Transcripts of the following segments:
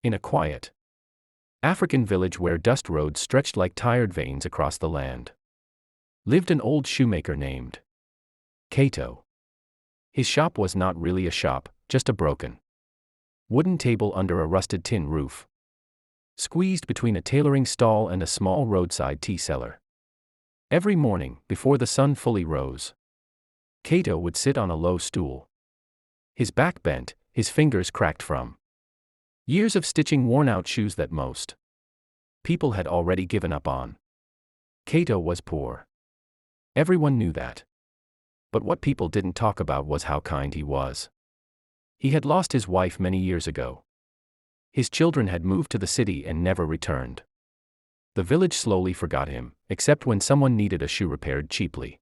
In a quiet African village where dust roads stretched like tired veins across the land, lived an old shoemaker named Cato. His shop was not really a shop, just a broken wooden table under a rusted tin roof, squeezed between a tailoring stall and a small roadside tea cellar. Every morning, before the sun fully rose, Cato would sit on a low stool. His back bent, his fingers cracked from years of stitching worn-out shoes that most people had already given up on. Cato was poor. Everyone knew that. But what people didn't talk about was how kind he was. He had lost his wife many years ago. His children had moved to the city and never returned. The village slowly forgot him, except when someone needed a shoe repaired cheaply.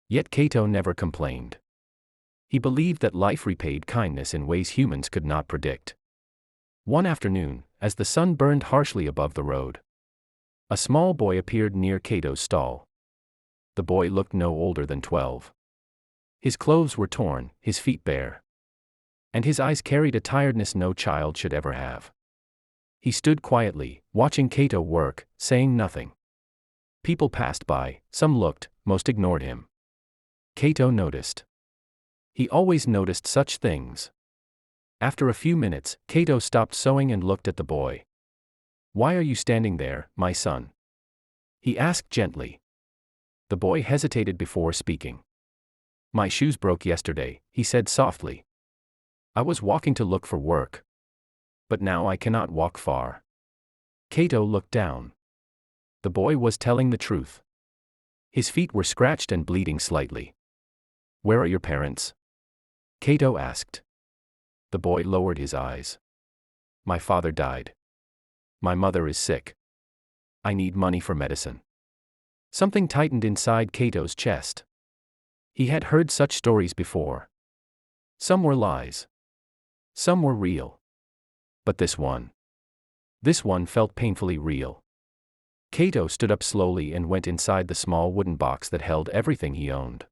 Yet Cato never complained. He believed that life repaid kindness in ways humans could not predict. One afternoon, as the sun burned harshly above the road, a small boy appeared near Cato's stall. The boy looked no older than 12. His clothes were torn, his feet bare, and his eyes carried a tiredness no child should ever have. He stood quietly, watching Cato work, saying nothing. People passed by, some looked, most ignored him. Cato noticed. He always noticed such things. After a few minutes, Cato stopped sewing and looked at the boy. "Why are you standing there, my son?" he asked gently. The boy hesitated before speaking. "My shoes broke yesterday," he said softly. "I was walking to look for work. But now I cannot walk far." Cato looked down. The boy was telling the truth. His feet were scratched and bleeding slightly. "Where are your parents?" Cato asked. The boy lowered his eyes. "My father died. My mother is sick. I need money for medicine." Something tightened inside Cato's chest. He had heard such stories before. Some were lies. Some were real. But this one felt painfully real. Cato stood up slowly and went inside the small wooden box that held everything he owned.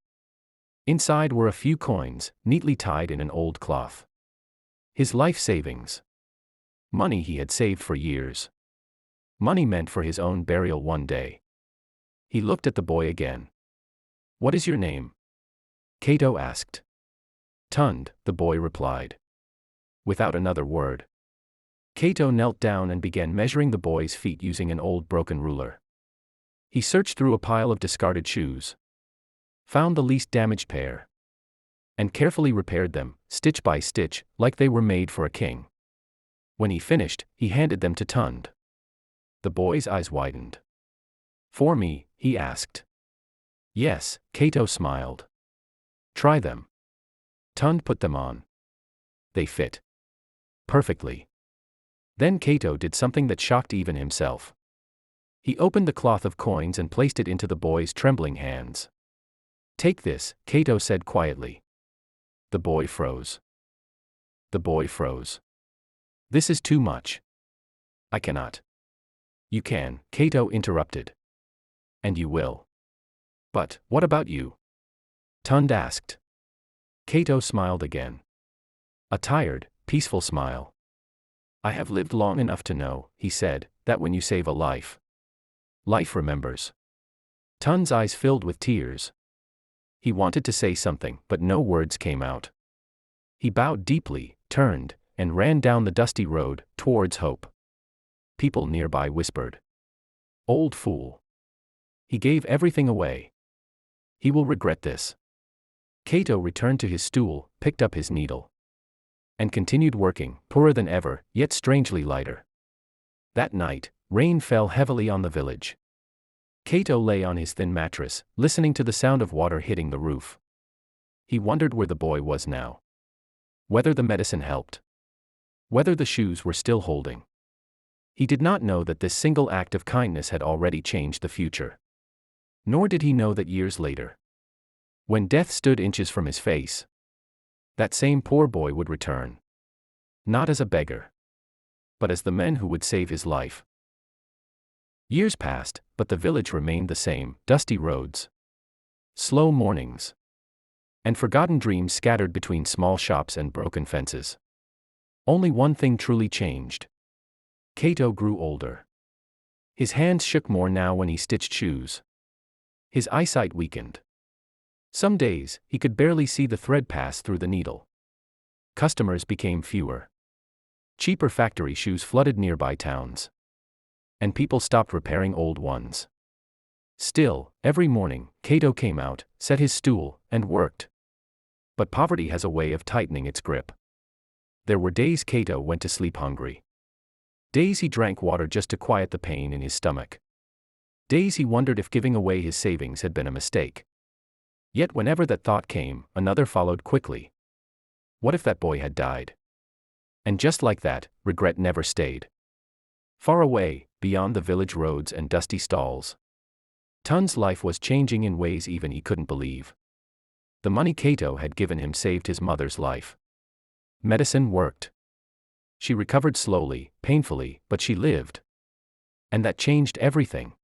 Inside were a few coins, neatly tied in an old cloth. His life savings. Money he had saved for years. Money meant for his own burial one day. He looked at the boy again. "What is your name?" Cato asked. "Tund," the boy replied. Without another word, Cato knelt down and began measuring the boy's feet using an old broken ruler. He searched through a pile of discarded shoes, found the least damaged pair, and carefully repaired them, stitch by stitch, like they were made for a king. When he finished, he handed them to Tund. The boy's eyes widened. "For me?" he asked. "Yes," Cato smiled. "Try them." Tund put them on. They fit perfectly. Then Cato did something that shocked even himself. He opened the cloth of coins and placed it into the boy's trembling hands. "Take this," Cato said quietly. The boy froze. The boy froze. "This is too much. I cannot." "You can," Cato interrupted. "And you will." "But, what about you?" Tund asked. Cato smiled again. A tired, peaceful smile. "I have lived long enough to know," he said, "that when you save a life, life remembers." Tund's eyes filled with tears. He wanted to say something, but no words came out. He bowed deeply, turned, and ran down the dusty road, towards hope. People nearby whispered, "Old fool. He gave everything away. He will regret this." Cato returned to his stool, picked up his needle, and continued working, poorer than ever, yet strangely lighter. That night, rain fell heavily on the village. Cato lay on his thin mattress, listening to the sound of water hitting the roof. He wondered where the boy was now. Whether the medicine helped. Whether the shoes were still holding. He did not know that this single act of kindness had already changed the future. Nor did he know that years later, when death stood inches from his face, that same poor boy would return. Not as a beggar, but as the man who would save his life. Years passed, but the village remained the same: dusty roads, slow mornings, and forgotten dreams scattered between small shops and broken fences. Only one thing truly changed. Cato grew older. His hands shook more now when he stitched shoes. His eyesight weakened. Some days, he could barely see the thread pass through the needle. Customers became fewer. Cheaper factory shoes flooded nearby towns. And people stopped repairing old ones. Still, every morning, Cato came out, set his stool, and worked. But poverty has a way of tightening its grip. There were days Cato went to sleep hungry. Days he drank water just to quiet the pain in his stomach. Days he wondered if giving away his savings had been a mistake. Yet whenever that thought came, another followed quickly. What if that boy had died? And just like that, regret never stayed. Far away, beyond the village roads and dusty stalls, Tun's life was changing in ways even he couldn't believe. The money Cato had given him saved his mother's life. Medicine worked. She recovered slowly, painfully, but she lived. And that changed everything.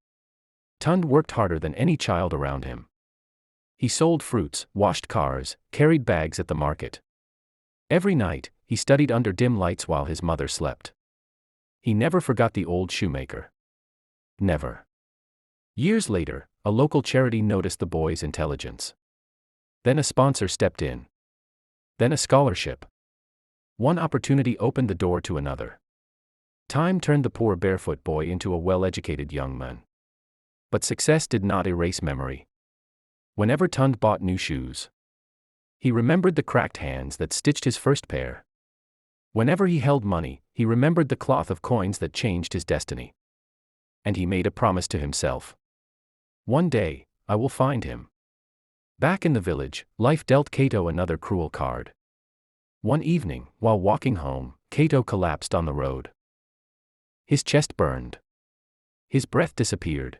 Tun worked harder than any child around him. He sold fruits, washed cars, carried bags at the market. Every night, he studied under dim lights while his mother slept. He never forgot the old shoemaker. Never. Years later, a local charity noticed the boy's intelligence. Then a sponsor stepped in. Then a scholarship. One opportunity opened the door to another. Time turned the poor barefoot boy into a well-educated young man. But success did not erase memory. Whenever Tund bought new shoes, he remembered the cracked hands that stitched his first pair. Whenever he held money, he remembered the cloth of coins that changed his destiny. And he made a promise to himself. One day, I will find him. Back in the village, life dealt Cato another cruel card. One evening, while walking home, Cato collapsed on the road. His chest burned. His breath disappeared.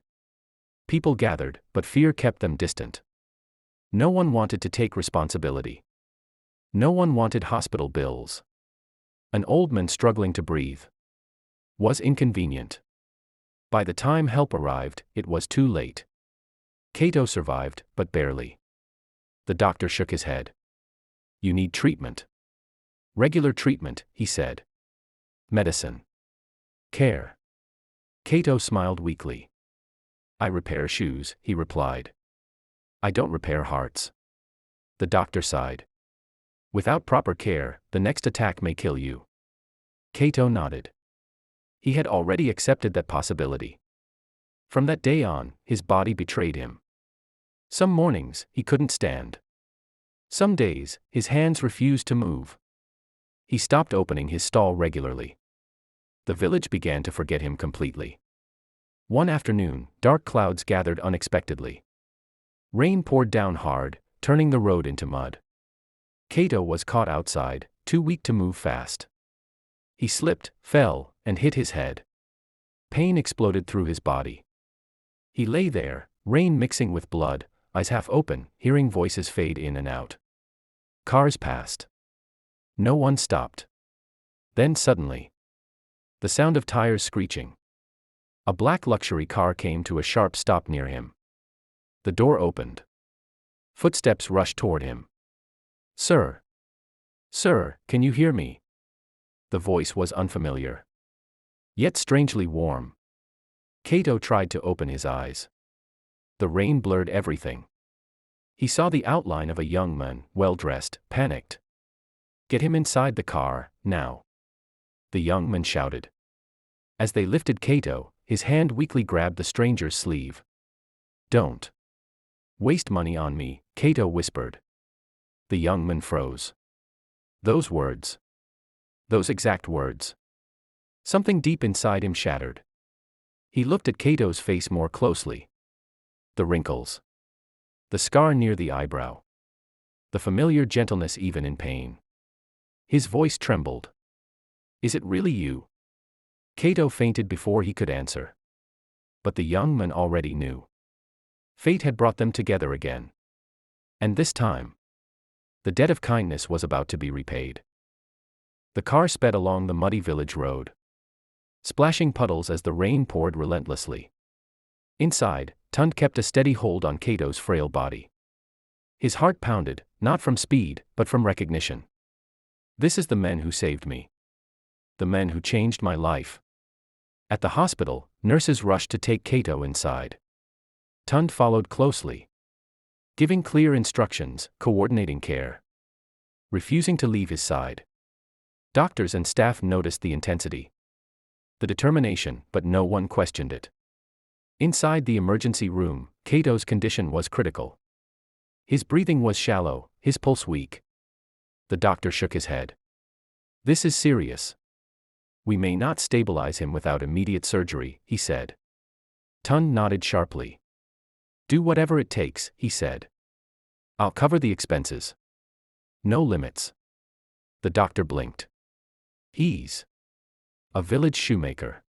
People gathered, but fear kept them distant. No one wanted to take responsibility. No one wanted hospital bills. An old man struggling to breathe was inconvenient. By the time help arrived, it was too late. Cato survived, but barely. The doctor shook his head. You need treatment. Regular treatment, he said. Medicine. Care. Cato smiled weakly. I repair shoes, he replied. I don't repair hearts. The doctor sighed. Without proper care, the next attack may kill you. Cato nodded. He had already accepted that possibility. From that day on, his body betrayed him. Some mornings, he couldn't stand. Some days, his hands refused to move. He stopped opening his stall regularly. The village began to forget him completely. One afternoon, dark clouds gathered unexpectedly. Rain poured down hard, turning the road into mud. Cato was caught outside, too weak to move fast. He slipped, fell, and hit his head. Pain exploded through his body. He lay there, rain mixing with blood, eyes half open, hearing voices fade in and out. Cars passed. No one stopped. Then suddenly, the sound of tires screeching. A black luxury car came to a sharp stop near him. The door opened. Footsteps rushed toward him. Sir. Sir, can you hear me? The voice was unfamiliar, yet strangely warm. Cato tried to open his eyes. The rain blurred everything. He saw the outline of a young man, well-dressed, panicked. Get him inside the car, now. The young man shouted. As they lifted Cato, his hand weakly grabbed the stranger's sleeve. Don't waste money on me, Cato whispered. The young man froze. Those words. Those exact words. Something deep inside him shattered. He looked at Cato's face more closely. The wrinkles. The scar near the eyebrow. The familiar gentleness even in pain. His voice trembled. Is it really you? Cato fainted before he could answer. But the young man already knew. Fate had brought them together again. And this time, the debt of kindness was about to be repaid. The car sped along the muddy village road, splashing puddles as the rain poured relentlessly. Inside, Tund kept a steady hold on Cato's frail body. His heart pounded, not from speed, but from recognition. This is the man who saved me. The man who changed my life. At the hospital, nurses rushed to take Cato inside. Tund followed closely, giving clear instructions, coordinating care, refusing to leave his side. Doctors and staff noticed the intensity, the determination, but no one questioned it. Inside the emergency room, Cato's condition was critical. His breathing was shallow, his pulse weak. The doctor shook his head. "This is serious. We may not stabilize him without immediate surgery," he said. Tund nodded sharply. "Do whatever it takes," he said. "I'll cover the expenses." "No limits." The doctor blinked. "He's a village shoemaker."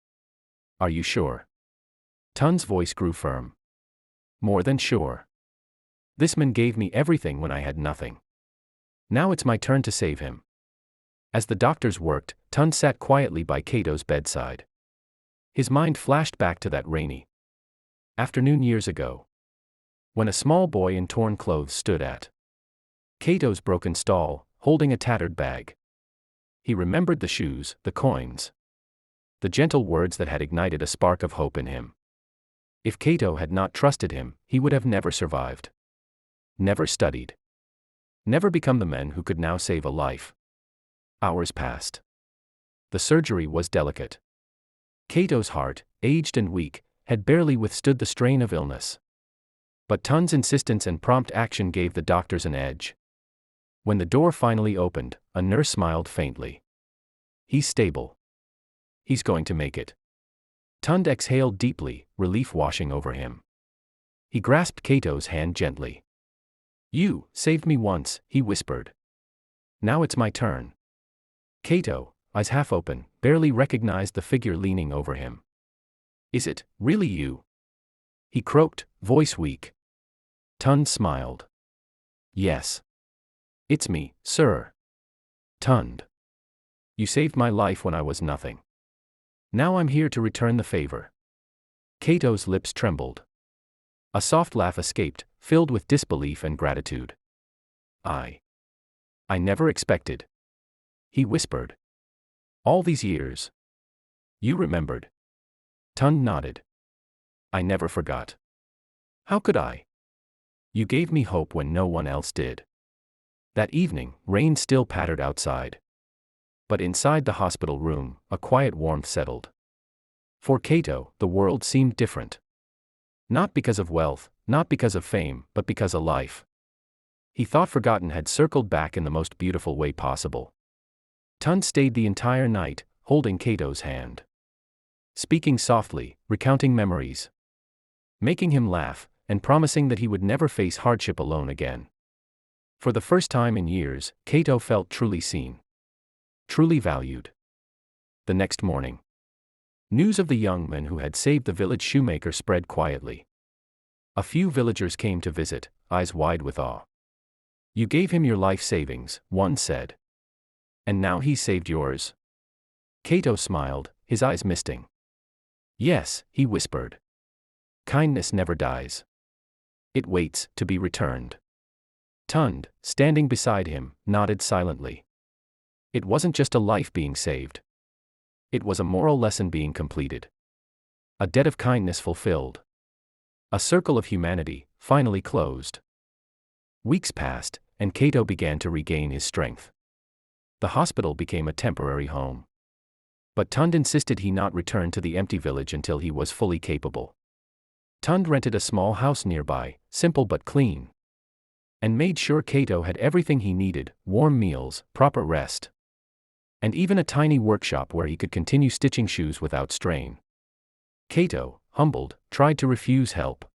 "Are you sure?" Tund's voice grew firm. "More than sure. This man gave me everything when I had nothing. Now it's my turn to save him." As the doctors worked, Tund sat quietly by Cato's bedside. His mind flashed back to that rainy afternoon years ago, when a small boy in torn clothes stood at Cato's broken stall, holding a tattered bag. He remembered the shoes, the coins, the gentle words that had ignited a spark of hope in him. If Cato had not trusted him, he would have never survived, never studied, never become the man who could now save a life. Hours passed. The surgery was delicate. Cato's heart, aged and weak, had barely withstood the strain of illness. But Tund's insistence and prompt action gave the doctors an edge. When the door finally opened, a nurse smiled faintly. "He's stable. He's going to make it." Tund exhaled deeply, relief washing over him. He grasped Cato's hand gently. "You saved me once," he whispered. "Now it's my turn." Cato, eyes half open, barely recognized the figure leaning over him. "Is it really you?" he croaked, voice weak. Tund smiled. "Yes. It's me, sir." "Tund. You saved my life when I was nothing. Now I'm here to return the favor." Cato's lips trembled. A soft laugh escaped, filled with disbelief and gratitude. I never expected," he whispered. "All these years. You remembered." Tund nodded. "I never forgot. How could I? You gave me hope when no one else did." That evening, rain still pattered outside. But inside the hospital room, a quiet warmth settled. For Cato, the world seemed different. Not because of wealth, not because of fame, but because a life he thought forgotten had circled back in the most beautiful way possible. Tund stayed the entire night, holding Cato's hand, speaking softly, recounting memories, making him laugh, and promising that he would never face hardship alone again. For the first time in years, Cato felt truly seen, truly valued. The next morning, news of the young man who had saved the village shoemaker spread quietly. A few villagers came to visit, eyes wide with awe. "You gave him your life savings," one said. "And now he saved yours?" Cato smiled, his eyes misting. "Yes," he whispered. "Kindness never dies. It waits to be returned." Tund, standing beside him, nodded silently. It wasn't just a life being saved. It was a moral lesson being completed. A debt of kindness fulfilled. A circle of humanity, finally closed. Weeks passed, and Cato began to regain his strength. The hospital became a temporary home. But Tund insisted he not return to the empty village until he was fully capable. Tund rented a small house nearby, simple but clean, and made sure Cato had everything he needed: warm meals, proper rest, and even a tiny workshop where he could continue stitching shoes without strain. Cato, humbled, tried to refuse help.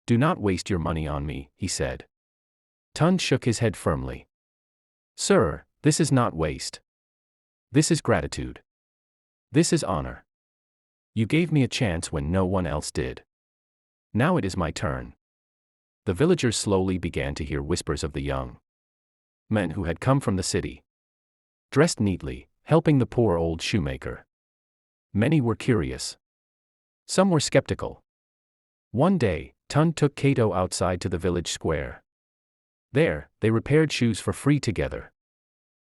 "Do not waste your money on me," he said. Tund shook his head firmly. "Sir, this is not waste. This is gratitude. This is honor. You gave me a chance when no one else did. Now it is my turn." The villagers slowly began to hear whispers of the young men who had come from the city, dressed neatly, helping the poor old shoemaker. Many were curious. Some were skeptical. One day, Tund took Cato outside to the village square. There, they repaired shoes for free together.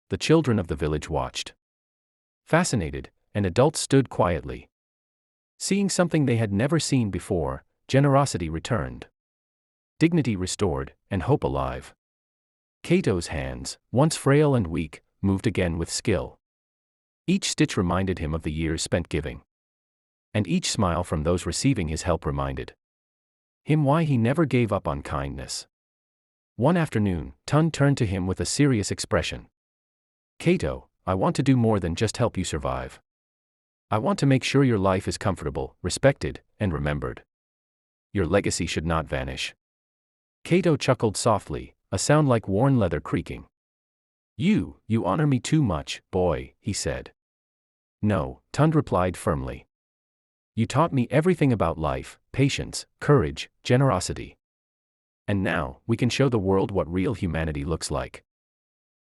The children of the village watched, fascinated, and adults stood quietly, Seeing something they had never seen before, generosity returned, dignity restored, and hope alive. Cato's hands, once frail and weak, moved again with skill. Each stitch reminded him of the years spent giving. And each smile from those receiving his help reminded him why he never gave up on kindness. One afternoon, Tund turned to him with a serious expression. "Cato, I want to do more than just help you survive. I want to make sure your life is comfortable, respected, and remembered. Your legacy should not vanish." Cato chuckled softly, a sound like worn leather creaking. You honor me too much, boy," he said. "No," Tund replied firmly. "You taught me everything about life, patience, courage, generosity. And now, we can show the world what real humanity looks like."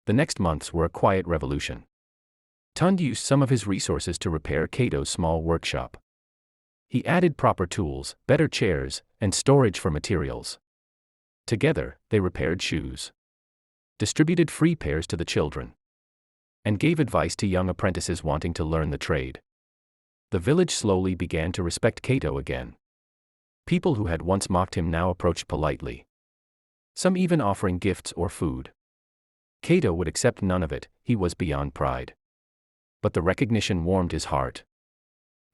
The next months were a quiet revolution. Tund used some of his resources to repair Cato's small workshop. He added proper tools, better chairs, and storage for materials. Together, they repaired shoes, distributed free pairs to the children, and gave advice to young apprentices wanting to learn the trade. The village slowly began to respect Cato again. People who had once mocked him now approached politely, some even offering gifts or food. Cato would accept none of it, he was beyond pride. But the recognition warmed his heart.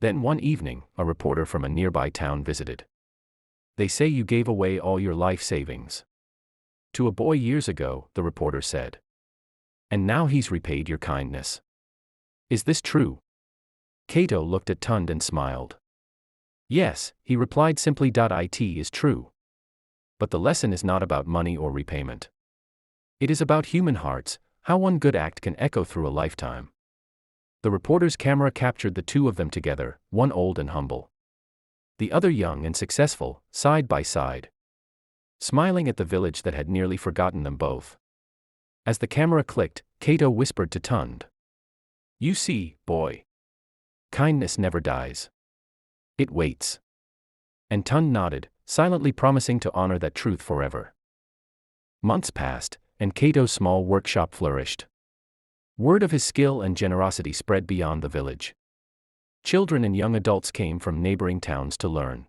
Then one evening, a reporter from a nearby town visited. "They say you gave away all your life savings to a boy years ago," the reporter said. "And now he's repaid your kindness. Is this true?" Cato looked at Tund and smiled. "Yes," he replied simply. "It is true. But the lesson is not about money or repayment. It is about human hearts, how one good act can echo through a lifetime." The reporter's camera captured the two of them together, one old and humble, the other young and successful, side by side, smiling at the village that had nearly forgotten them both. As the camera clicked, Cato whispered to Tund, "You see, boy, kindness never dies. It waits." And Tund nodded, silently promising to honor that truth forever. Months passed, and Cato's small workshop flourished. Word of his skill and generosity spread beyond the village. Children and young adults came from neighboring towns to learn,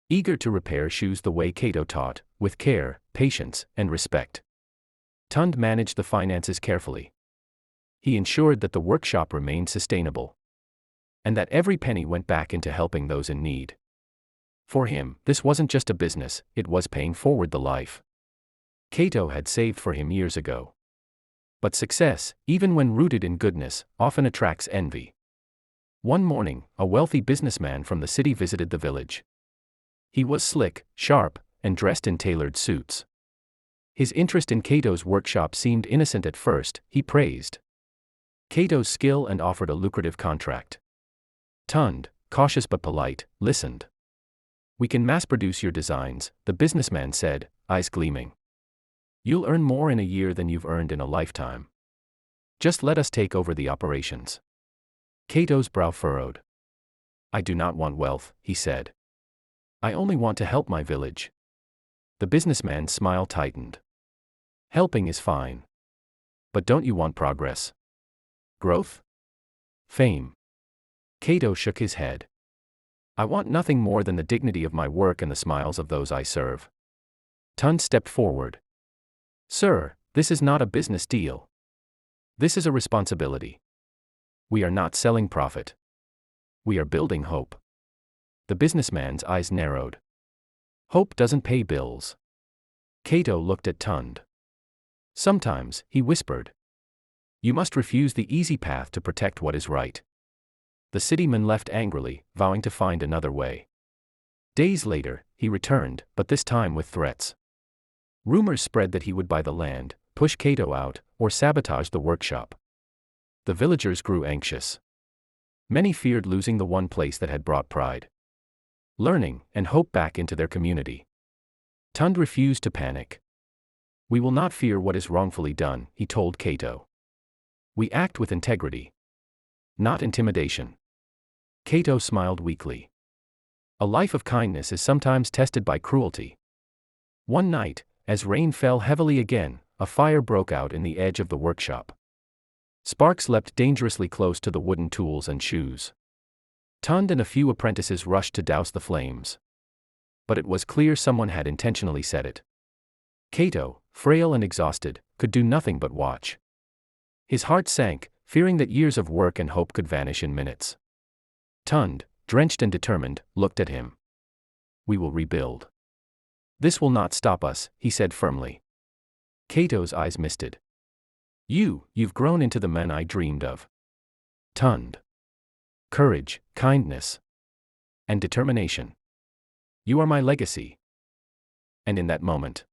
eager to repair shoes the way Cato taught, with care, patience, and respect. Tund managed the finances carefully. He ensured that the workshop remained sustainable, and that every penny went back into helping those in need. For him, this wasn't just a business, it was paying forward the life Cato had saved for him years ago. But success, even when rooted in goodness, often attracts envy. One morning, a wealthy businessman from the city visited the village. He was slick, sharp, and dressed in tailored suits. His interest in Cato's workshop seemed innocent at first. He praised Cato's skill and offered a lucrative contract. Tund, cautious but polite, listened. "We can mass-produce your designs," the businessman said, eyes gleaming. "You'll earn more in a year than you've earned in a lifetime. Just let us take over the operations." Cato's brow furrowed. "I do not want wealth," he said. "I only want to help my village." The businessman's smile tightened. "Helping is fine. But don't you want progress? Growth? Fame?" Cato shook his head. "I want nothing more than the dignity of my work and the smiles of those I serve." Tund stepped forward. "Sir, this is not a business deal. This is a responsibility. We are not selling profit. We are building hope." The businessman's eyes narrowed. "Hope doesn't pay bills." Cato looked at Tund. "Sometimes," he whispered, "you must refuse the easy path to protect what is right." The cityman left angrily, vowing to find another way. Days later, he returned, but this time with threats. Rumors spread that he would buy the land, push Cato out, or sabotage the workshop. The villagers grew anxious. Many feared losing the one place that had brought pride, learning, and hope back into their community. Tund refused to panic. "We will not fear what is wrongfully done," he told Cato. "We act with integrity, not intimidation." Cato smiled weakly. A life of kindness is sometimes tested by cruelty. One night, as rain fell heavily again, a fire broke out in the edge of the workshop. Sparks leapt dangerously close to the wooden tools and shoes. Tund and a few apprentices rushed to douse the flames. But it was clear someone had intentionally set it. Cato, frail and exhausted, could do nothing but watch. His heart sank, fearing that years of work and hope could vanish in minutes. Tund, drenched and determined, looked at him. "We will rebuild. This will not stop us," he said firmly. Cato's eyes misted. You've grown into the man I dreamed of." Tund. "Courage, kindness, and determination. You are my legacy." And in that moment,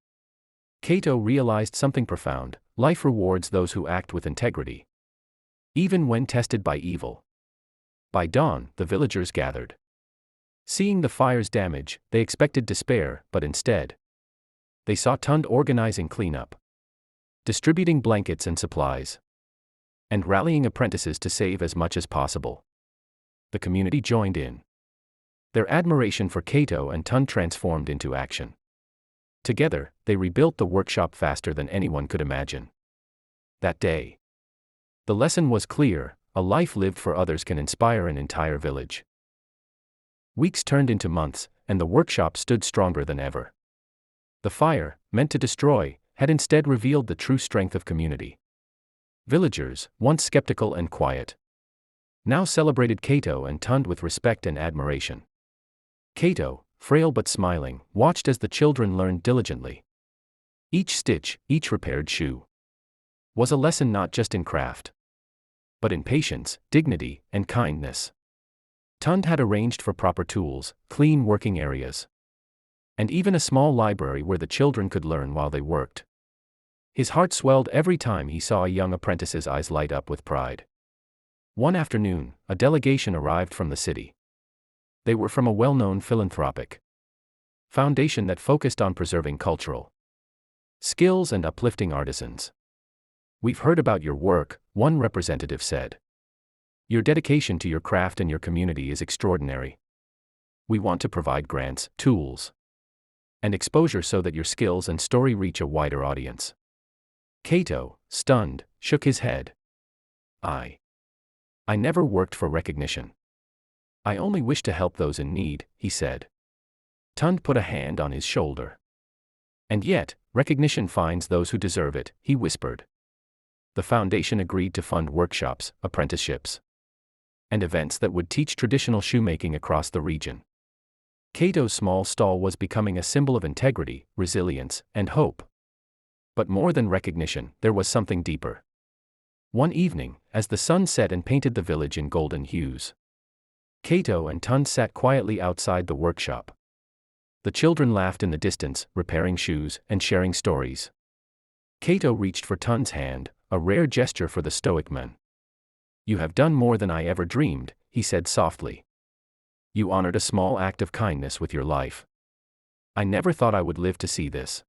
Cato realized something profound: life rewards those who act with integrity, even when tested by evil. By dawn, the villagers gathered. Seeing the fire's damage, they expected despair, but instead, they saw Tund organizing cleanup, distributing blankets and supplies, and rallying apprentices to save as much as possible. The community joined in. Their admiration for Cato and Tund transformed into action. Together, they rebuilt the workshop faster than anyone could imagine. That day, the lesson was clear: a life lived for others can inspire an entire village. Weeks turned into months, and the workshop stood stronger than ever. The fire, meant to destroy, had instead revealed the true strength of community. Villagers, once skeptical and quiet, now celebrated Cato and Tund with respect and admiration. Cato, frail but smiling, watched as the children learned diligently. Each stitch, each repaired shoe, was a lesson not just in craft, but in patience, dignity, and kindness. Tund had arranged for proper tools, clean working areas, and even a small library where the children could learn while they worked. His heart swelled every time he saw a young apprentice's eyes light up with pride. One afternoon, a delegation arrived from the city. They were from a well-known philanthropic foundation that focused on preserving cultural skills and uplifting artisans. "We've heard about your work," one representative said. "Your dedication to your craft and your community is extraordinary. We want to provide grants, tools, and exposure so that your skills and story reach a wider audience." Cato, stunned, shook his head. I never worked for recognition. I only wish to help those in need," he said. Tund put a hand on his shoulder. "And yet, recognition finds those who deserve it," he whispered. The foundation agreed to fund workshops, apprenticeships, and events that would teach traditional shoemaking across the region. Cato's small stall was becoming a symbol of integrity, resilience, and hope. But more than recognition, there was something deeper. One evening, as the sun set and painted the village in golden hues, Cato and Tund sat quietly outside the workshop. The children laughed in the distance, repairing shoes and sharing stories. Cato reached for Tund's hand, a rare gesture for the stoic man. "You have done more than I ever dreamed," he said softly. "You honored a small act of kindness with your life. I never thought I would live to see this."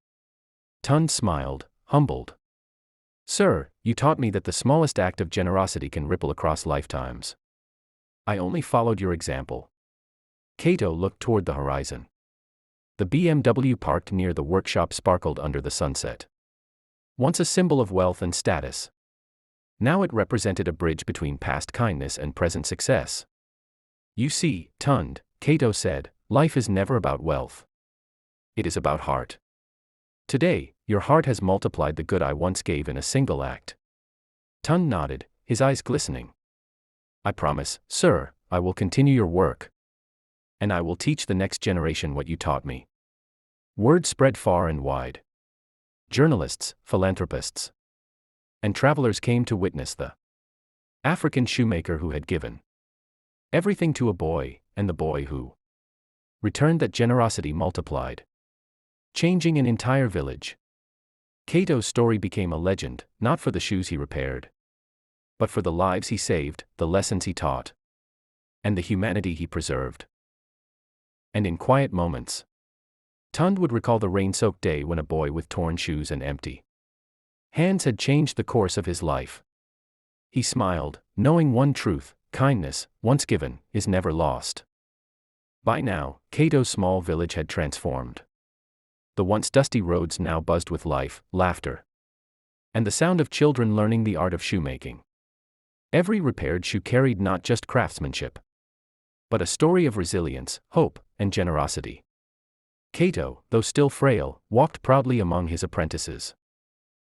Tund smiled, humbled. "Sir, you taught me that the smallest act of generosity can ripple across lifetimes. I only followed your example." Cato looked toward the horizon. The BMW parked near the workshop sparkled under the sunset. Once a symbol of wealth and status, now it represented a bridge between past kindness and present success. "You see, Tund," Cato said, "life is never about wealth. It is about heart. Today, your heart has multiplied the good I once gave in a single act." Tund nodded, his eyes glistening. "I promise, sir, I will continue your work. And I will teach the next generation what you taught me." Word spread far and wide. Journalists, philanthropists, and travelers came to witness the African shoemaker who had given everything to a boy, and the boy who returned that generosity multiplied, changing an entire village. Cato's story became a legend, not for the shoes he repaired, but for the lives he saved, the lessons he taught, and the humanity he preserved. And in quiet moments, Tund would recall the rain-soaked day when a boy with torn shoes and empty hands had changed the course of his life. He smiled, knowing one truth: kindness, once given, is never lost. By now, Cato's small village had transformed. The once dusty roads now buzzed with life, laughter, and the sound of children learning the art of shoemaking. Every repaired shoe carried not just craftsmanship, but a story of resilience, hope, and generosity. Cato, though still frail, walked proudly among his apprentices.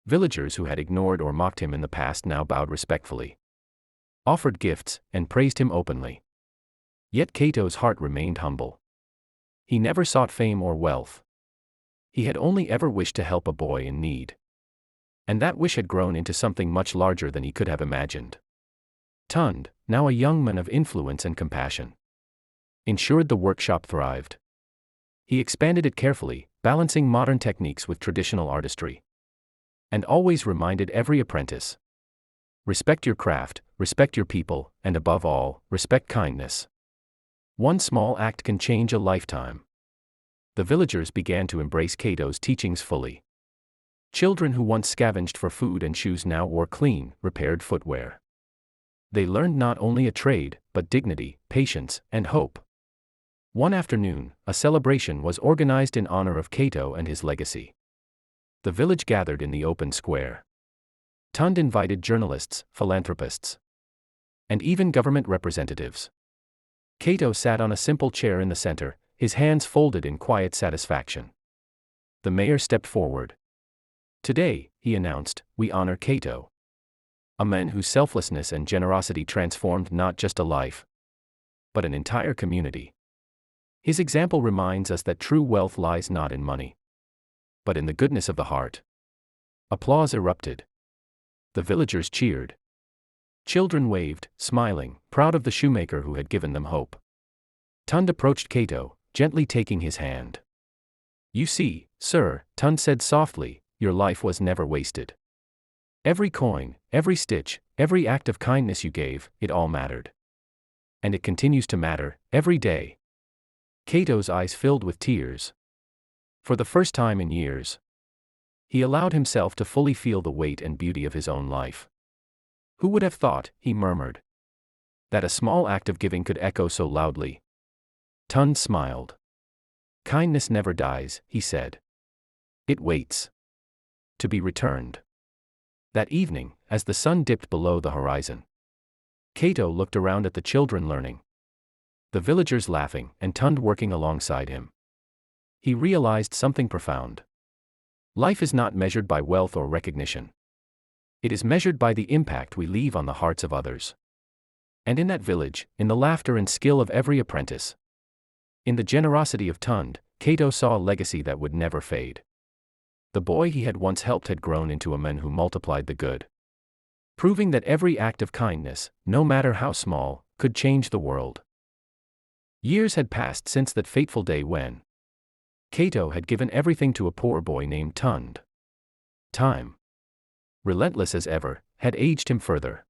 Villagers who had ignored or mocked him in the past now bowed respectfully, offered gifts, and praised him openly. Yet Cato's heart remained humble. He never sought fame or wealth. He had only ever wished to help a boy in need. And that wish had grown into something much larger than he could have imagined. Tund, now a young man of influence and compassion, ensured the workshop thrived. He expanded it carefully, balancing modern techniques with traditional artistry. And always reminded every apprentice: respect your craft, respect your people, and above all, respect kindness. One small act can change a lifetime. The villagers began to embrace Cato's teachings fully. Children who once scavenged for food and shoes now wore clean, repaired footwear. They learned not only a trade, but dignity, patience, and hope. One afternoon, a celebration was organized in honor of Cato and his legacy. The village gathered in the open square. Tund invited journalists, philanthropists, and even government representatives. Cato sat on a simple chair in the center, his hands folded in quiet satisfaction. The mayor stepped forward. "Today," he announced, "we honor Cato, a man whose selflessness and generosity transformed not just a life, but an entire community. His example reminds us that true wealth lies not in money, but in the goodness of the heart." Applause erupted. The villagers cheered. Children waved, smiling, proud of the shoemaker who had given them hope. Tund approached Cato, gently taking his hand. "You see, sir," Tund said softly, "your life was never wasted. Every coin, every stitch, every act of kindness you gave, it all mattered. And it continues to matter, every day." Cato's eyes filled with tears. For the first time in years, he allowed himself to fully feel the weight and beauty of his own life. "Who would have thought," he murmured, "that a small act of giving could echo so loudly?" Tund smiled. "Kindness never dies," he said. "It waits to be returned." That evening, as the sun dipped below the horizon, Cato looked around at the children learning, the villagers laughing, and Tund working alongside him. He realized something profound. Life is not measured by wealth or recognition. It is measured by the impact we leave on the hearts of others. And in that village, in the laughter and skill of every apprentice, in the generosity of Tund, Cato saw a legacy that would never fade. The boy he had once helped had grown into a man who multiplied the good, proving that every act of kindness, no matter how small, could change the world. Years had passed since that fateful day when Cato had given everything to a poor boy named Tund. Time, relentless as ever, had aged him further.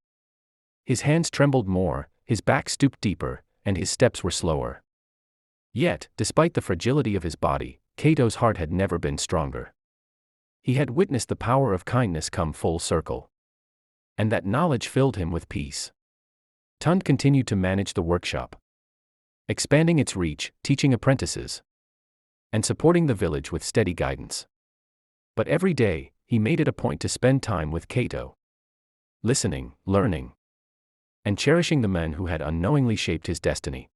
His hands trembled more, his back stooped deeper, and his steps were slower. Yet, despite the fragility of his body, Cato's heart had never been stronger. He had witnessed the power of kindness come full circle. And that knowledge filled him with peace. Tund continued to manage the workshop, expanding its reach, teaching apprentices, and supporting the village with steady guidance. But every day, he made it a point to spend time with Cato, listening, learning, and cherishing the men who had unknowingly shaped his destiny.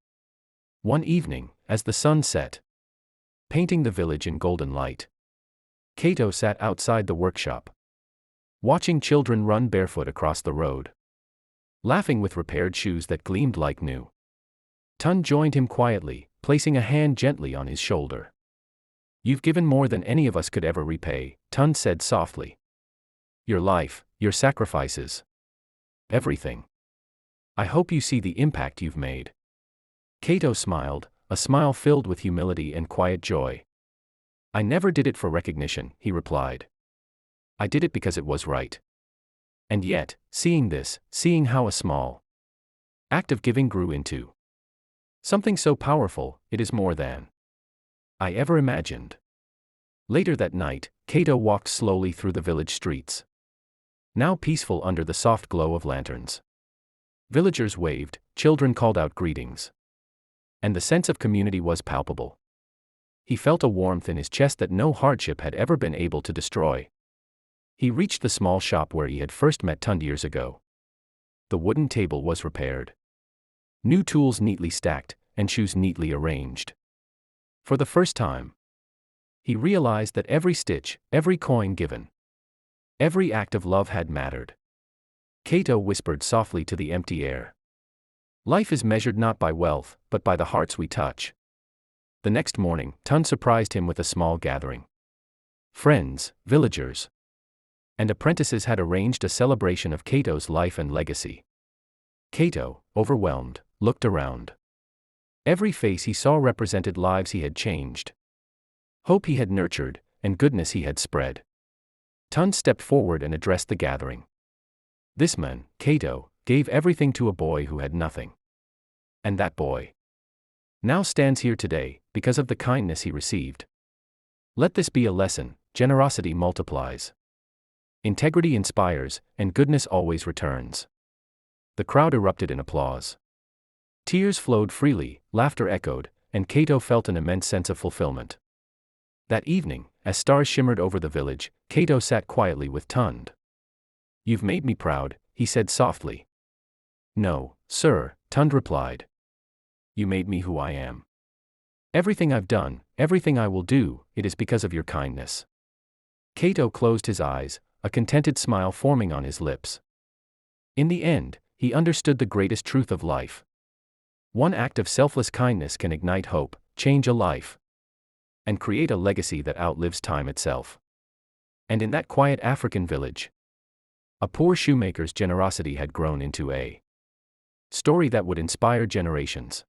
One evening, as the sun set, painting the village in golden light, Cato sat outside the workshop, watching children run barefoot across the road, laughing with repaired shoes that gleamed like new. Tund joined him quietly, placing a hand gently on his shoulder. "You've given more than any of us could ever repay," Tund said softly. "Your life, your sacrifices, everything. I hope you see the impact you've made." Cato smiled, a smile filled with humility and quiet joy. "I never did it for recognition," he replied. "I did it because it was right." And yet, seeing this, seeing how a small act of giving grew into something so powerful, it is more than I ever imagined. Later that night, Cato walked slowly through the village streets, now peaceful under the soft glow of lanterns. Villagers waved, children called out greetings, and the sense of community was palpable. He felt a warmth in his chest that no hardship had ever been able to destroy. He reached the small shop where he had first met Tund years ago. The wooden table was repaired. New tools neatly stacked, and shoes neatly arranged. For the first time, he realized that every stitch, every coin given, every act of love had mattered. Cato whispered softly to the empty air. Life is measured not by wealth, but by the hearts we touch. The next morning, Tun surprised him with a small gathering. Friends, villagers, and apprentices had arranged a celebration of Cato's life and legacy. Cato, overwhelmed, looked around. Every face he saw represented lives he had changed, hope he had nurtured, and goodness he had spread. Tun stepped forward and addressed the gathering. This man, Cato, gave everything to a boy who had nothing. And that boy now stands here today, because of the kindness he received. Let this be a lesson: generosity multiplies. Integrity inspires, and goodness always returns. The crowd erupted in applause. Tears flowed freely, laughter echoed, and Cato felt an immense sense of fulfillment. That evening, as stars shimmered over the village, Cato sat quietly with Tund. "You've made me proud," he said softly. "No, sir," Tund replied. "You made me who I am. Everything I've done, everything I will do, it is because of your kindness." Cato closed his eyes, a contented smile forming on his lips. In the end, he understood the greatest truth of life. One act of selfless kindness can ignite hope, change a life, and create a legacy that outlives time itself. And in that quiet African village, a poor shoemaker's generosity had grown into a story that would inspire generations.